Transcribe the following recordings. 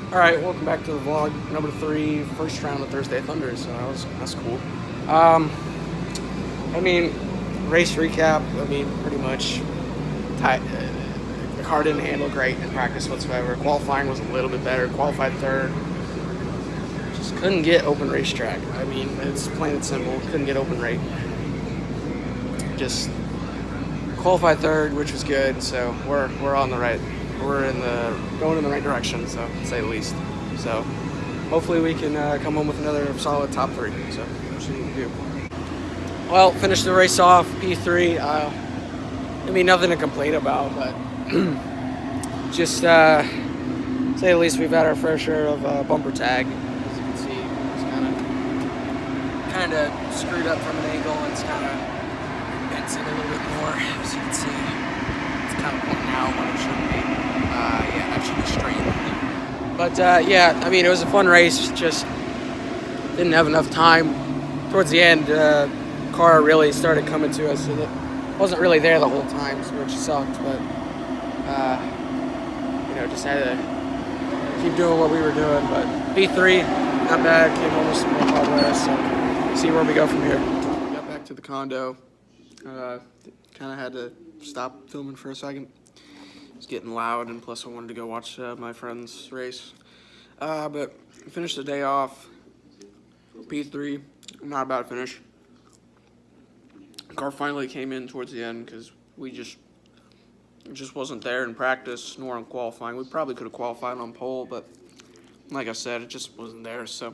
Alright, welcome back to the vlog number 3, first round of Thursday Thunder, so that's cool. I mean, race recap, pretty much, the car didn't handle great in practice whatsoever. Qualifying was a little bit better, qualified third. Just couldn't get open racetrack. It's plain and simple, couldn't get open rate. Just qualified third, which was good, so we're on the right. We're going in the right direction, so to say the least. So hopefully we can come home with another solid top 3. So we'll see what we can do. Well, finished the race off P3. Nothing to complain about, but just say the least, we've had our fair share of bumper tag. As you can see, it's kind of screwed up from an angle. It's kind of bent in a little bit more, as you can see. It's kind of pointing out when it shouldn't be. Yeah, that should be straight. But it was a fun race. Just didn't have enough time. Towards the end, car really started coming to us, and it wasn't really there the whole time, which sucked. But just had to keep doing what we were doing. But P3, not bad. Came home with some more progress. So see where we go from here. We got back to the condo. Kind of had to stop filming for a second. It's getting loud, and plus I wanted to go watch my friend's race. But finished the day off. P3, not a bad finish. Car finally came in towards the end because it just wasn't there in practice nor in qualifying. We probably could have qualified on pole, but like I said, it just wasn't there. So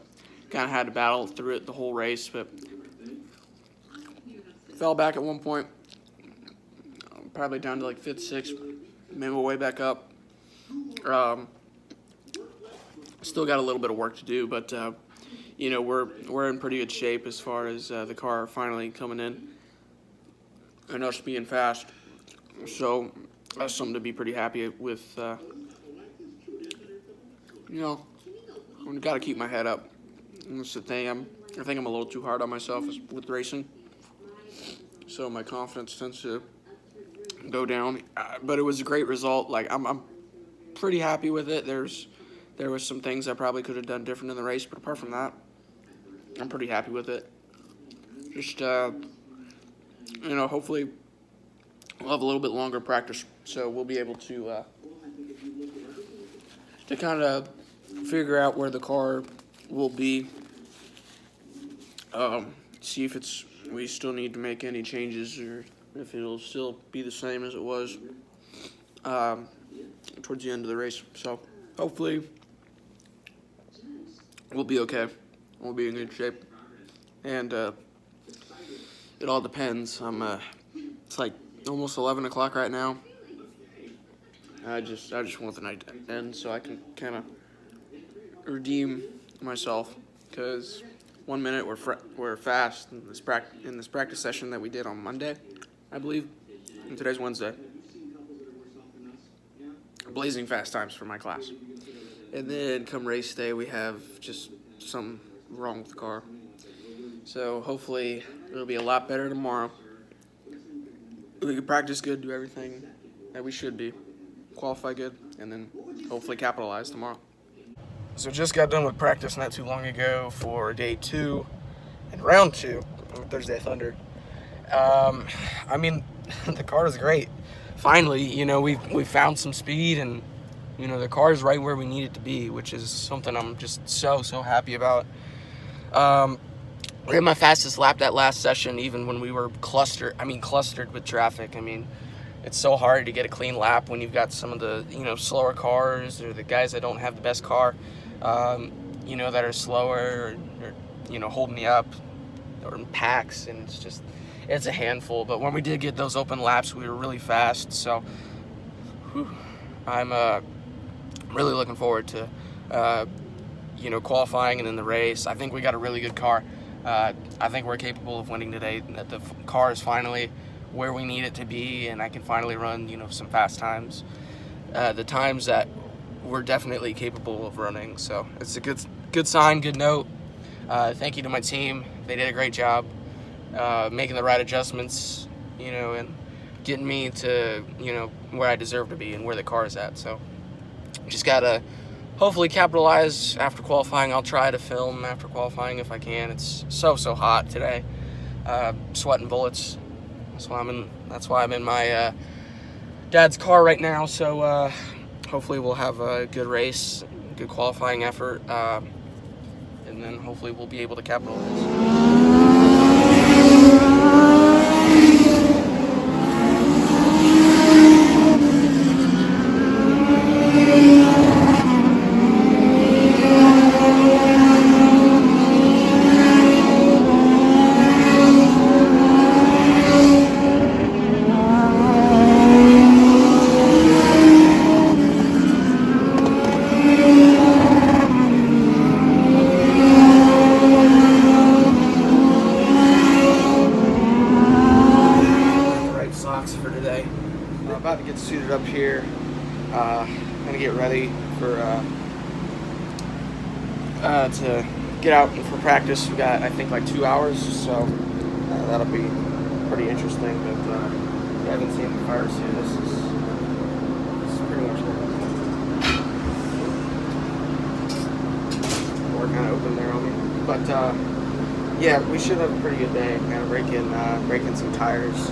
kind of had to battle through it the whole race, but fell back at one point, probably down to like 5th, 6th. Made my way back up. Still got a little bit of work to do, but we're in pretty good shape as far as the car finally coming in and us being fast. So that's something to be pretty happy with. I've got to keep my head up. And that's the thing. I think I'm a little too hard on myself with racing, so my confidence tends to go down, but it was a great result. Like I'm pretty happy with it. There was some things I probably could have done different in the race, but apart from that, I'm pretty happy with it. Just hopefully we'll have a little bit longer practice, so we'll be able to kind of figure out where the car will be. See if we still need to make any changes, or if it'll still be the same as it was towards the end of the race. So hopefully we'll be okay. We'll be in good shape. And it all depends. It's like almost 11 o'clock right now. I just want the night to end so I can kind of redeem myself, because 1 minute we're fast in this practice session that we did on Monday, I believe, and today's Wednesday. Blazing fast times for my class. And then come race day, we have just something wrong with the car. So hopefully it'll be a lot better tomorrow. We can practice good, do everything that we should be, qualify good, and then hopefully capitalize tomorrow. So just got done with practice not too long ago for day 2 and round 2 of Thursday Thunder. The car is great. Finally, we found some speed, and the car is right where we need it to be, which is something I'm just so happy about. We had my fastest lap that last session, even when we were clustered with traffic. It's so hard to get a clean lap when you've got some of the slower cars, or the guys that don't have the best car, that are slower, or holding you up, or in packs, and it's a handful. But when we did get those open laps, we were really fast. So I'm really looking forward to qualifying and then the race. I think we got a really good car. I think we're capable of winning today. That the car is finally where we need it to be, and I can finally run some fast times, the times that we're definitely capable of running. So it's a good sign, good note. Thank you to my team. They did a great job making the right adjustments, and getting me to where I deserve to be and where the car is at. So just gotta hopefully capitalize after qualifying. I'll try to film after qualifying if I can. It's so hot today, sweating bullets. That's why I'm in my dad's car right now. So hopefully we'll have a good race, good qualifying effort, and then hopefully we'll be able to capitalize. For today. I'm about to get suited up here. Gonna get ready for to get out for practice. We got, I think, like 2 hours, so that'll be pretty interesting. But if you haven't seen the cars here, this is pretty much it. Door kind of open there on me, but yeah, we should have a pretty good day. Kind of breaking some tires.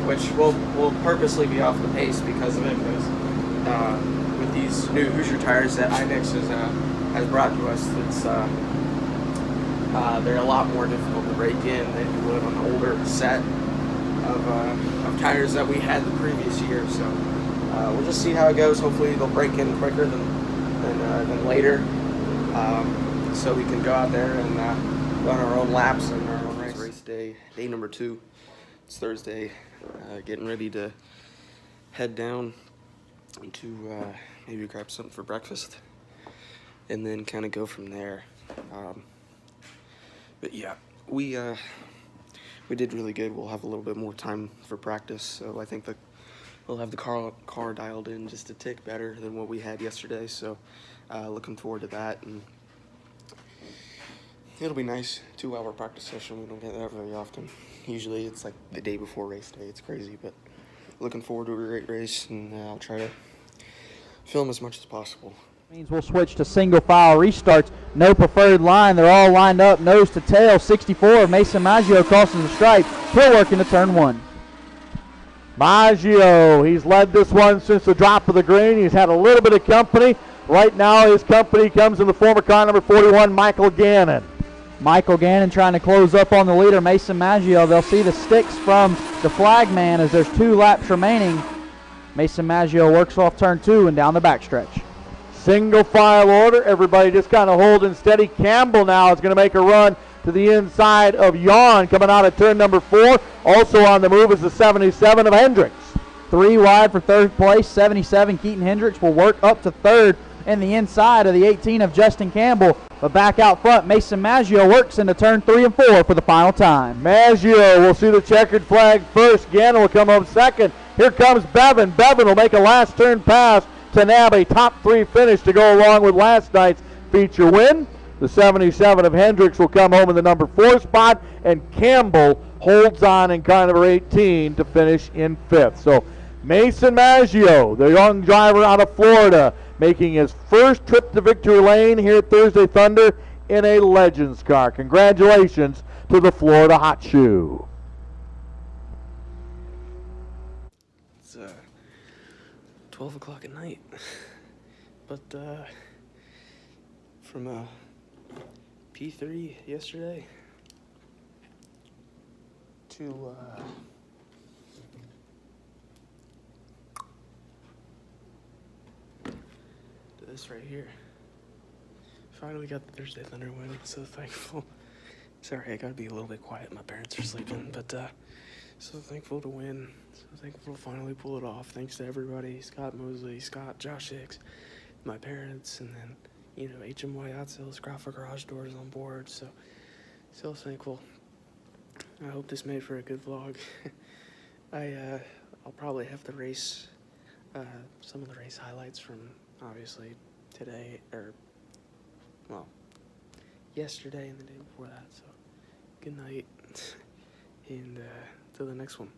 Which will purposely be off the pace because of it, because with these new Hoosier tires that IMEX has brought to us, it's they're a lot more difficult to break in than you would on the older set of tires that we had the previous year. So we'll just see how it goes. Hopefully they'll break in quicker than later, so we can go out there and run our own laps and our own race. Race day number 2. It's Thursday, getting ready to head down to maybe grab something for breakfast and then kind of go from there. But yeah, we did really good. We'll have a little bit more time for practice, so I think we'll have the car dialed in just a tick better than what we had yesterday. So looking forward to that, and it'll be nice. 2-hour practice session. We don't get that very often. Usually it's like the day before race day. It's crazy, but looking forward to a great race, and I'll try to film as much as possible. Means we'll switch to single file restarts. No preferred line. They're all lined up nose to tail. 64, Mason Maggio crosses the stripe. He'll work into turn 1. Maggio, he's led this one since the drop of the green. He's had a little bit of company. Right now his company comes in the former car number 41, Michael Gannon. Michael Gannon trying to close up on the leader, Mason Maggio. They'll see the sticks from the flagman as there's 2 laps remaining. Mason Maggio works off turn 2 and down the backstretch. Single file order. Everybody just kind of holding steady. Campbell now is going to make a run to the inside of Yawn coming out of turn number 4. Also on the move is the 77 of Hendricks. 3 wide for third place. 77 Keaton Hendricks will work up to third in the inside of the 18 of Justin Campbell. But back out front, Mason Maggio works into turn 3 and 4 for the final time. Maggio will see the checkered flag first. Gannon will come up second. Here comes Bevan. Bevan will make a last turn pass to nab a top 3 finish to go along with last night's feature win. The 77 of Hendricks will come home in the number 4 spot, and Campbell holds on in car number 18 to finish in 5th. So Mason Maggio, the young driver out of Florida, making his first trip to victory lane here at Thursday Thunder in a Legends car. Congratulations to the Florida Hot Shoe. It's 12 o'clock at night, but from P3 yesterday to this right here. Finally got the Thursday Thunder win. So thankful. Sorry, I gotta be a little bit quiet. My parents are sleeping, but so thankful to win. So thankful to finally pull it off. Thanks to everybody: Scott Mosley, Scott, Josh Hicks, my parents, and then HMY Yacht Sales, Graphic Garage Doors on board. So thankful. I hope this made for a good vlog. I'll probably have to race some of the race highlights from obviously today, or well, yesterday and the day before that. So good night, and till the next one.